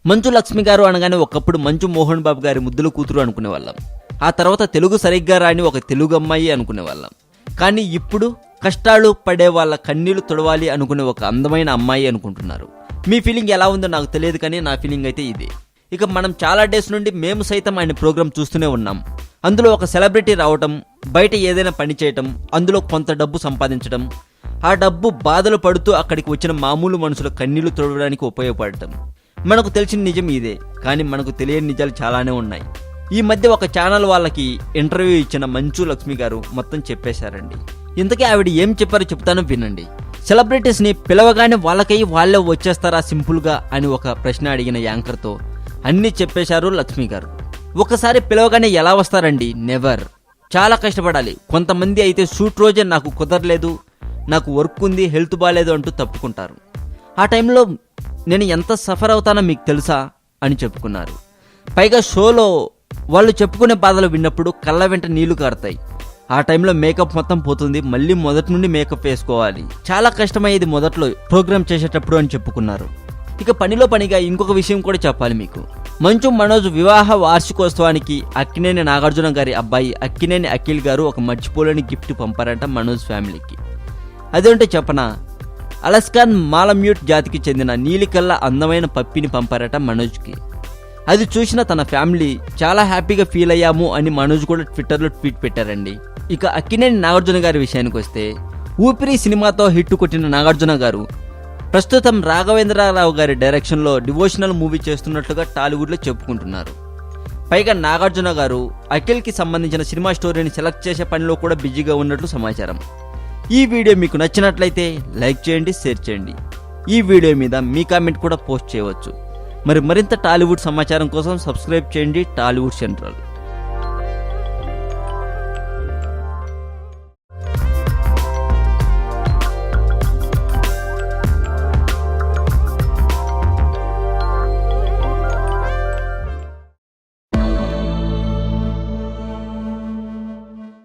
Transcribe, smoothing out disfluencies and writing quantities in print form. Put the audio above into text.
మంచు లక్ష్మి గారు అనగానే ఒకప్పుడు మంచు మోహన్ బాబు గారి ముద్దుల కూతురు అనుకునేవాళ్ళం. ఆ తర్వాత తెలుగు సరిగ్గా రాని ఒక తెలుగు అమ్మాయి అనుకునేవాళ్ళం. కానీ ఇప్పుడు కష్టాలు పడే వాళ్ళ కన్నీళ్లు తుడవాలి అనుకునే ఒక అందమైన అమ్మాయి అనుకుంటున్నారు. మీ ఫీలింగ్ ఎలా ఉందో నాకు తెలియదు, కానీ నా ఫీలింగ్ అయితే ఇదే. ఇక మనం చాలా డేస్ నుండి మేము సైతం ఆయన ప్రోగ్రామ్ చూస్తూనే ఉన్నాం. అందులో ఒక సెలబ్రిటీ రావటం, బయట ఏదైనా పని చేయటం, అందులో కొంత డబ్బు సంపాదించడం, ఆ డబ్బు బాధలు పడుతూ అక్కడికి వచ్చిన మామూలు మనుషుల కన్నీళ్లు తుడవడానికి ఉపయోగపడటం. మనకు తెలిసిన నిజం ఇదే, కానీ మనకు తెలియని నిజాలు చాలానే ఉన్నాయి. ఈ మధ్య ఒక ఛానల్ వాళ్ళకి ఇంటర్వ్యూ ఇచ్చిన మంచు లక్ష్మి గారు మొత్తం చెప్పేశారండి. ఇంతకీ ఆవిడ ఏం చెప్పారో చెప్తాను, వినండి. సెలబ్రిటీస్ని పిలవగానే వాళ్ళే వచ్చేస్తారా సింపుల్గా అని ఒక ప్రశ్న అడిగిన యాంకర్తో అన్నీ చెప్పేశారు లక్ష్మి గారు. ఒకసారి పిలవగానే ఎలా వస్తారండి? నెవర్. చాలా కష్టపడాలి. కొంతమంది అయితే షూట్ రోజే నాకు కుదరలేదు, నాకు వర్క్ ఉంది, హెల్త్ బాగాలేదు అంటూ తప్పుకుంటారు. ఆ టైంలో నేను ఎంత సఫర్ అవుతానో మీకు తెలుసా అని చెప్పుకున్నారు. పైగా షోలో వాళ్ళు చెప్పుకునే బాధలు విన్నప్పుడు కళ్ళ వెంట నీళ్లు కారుతాయి. ఆ టైంలో మేకప్ మొత్తం పోతుంది, మళ్ళీ మొదటి నుండి మేకప్ వేసుకోవాలి. చాలా కష్టమయ్యేది మొదట్లో ప్రోగ్రామ్ చేసేటప్పుడు అని చెప్పుకున్నారు. ఇక పనిలో పనిగా ఇంకొక విషయం కూడా చెప్పాలి మీకు. మంచు మనోజ్ వివాహ వార్షికోత్సవానికి అక్కినేని నాగార్జున గారి అబ్బాయి అక్కినేని అఖిల్ గారు ఒక మర్చిపోలేని గిఫ్ట్ పంపారంట మనోజ్ ఫ్యామిలీకి. అదేంటో చెప్పనా, అలస్కాన్ మాలమ్యూట్ జాతికి చెందిన నీలికల్ల అందమైన పప్పిని పంపారట మనోజ్కి. అది చూసిన తన ఫ్యామిలీ చాలా హ్యాపీగా ఫీల్ అయ్యాము అని మనోజ్ కూడా ట్విట్టర్లో ట్వీట్ పెట్టారండి. ఇక అక్కినేని నాగార్జున గారి విషయానికి వస్తే, ఊపిరి సినిమాతో హిట్ కొట్టిన నాగార్జున గారు ప్రస్తుతం రాఘవేంద్రరావు గారి డైరెక్షన్లో డివోషనల్ మూవీ చేస్తున్నట్లుగా టాలీవుడ్లో చెప్పుకుంటున్నారు. పైగా నాగార్జున గారు అఖిల్కి సంబంధించిన సినిమా స్టోరీని సెలెక్ట్ చేసే పనిలో కూడా బిజీగా ఉన్నట్లు సమాచారం. ఈ వీడియో మీకు నచ్చినట్లయితే లైక్ చేయండి, షేర్ చేయండి. ఈ వీడియో మీద మీ కామెంట్ కూడా పోస్ట్ చేయవచ్చు. మరింత టాలీవుడ్ సమాచారం కోసం సబ్స్క్రైబ్ చేయండి టాలీవుడ్ సెంట్రల్.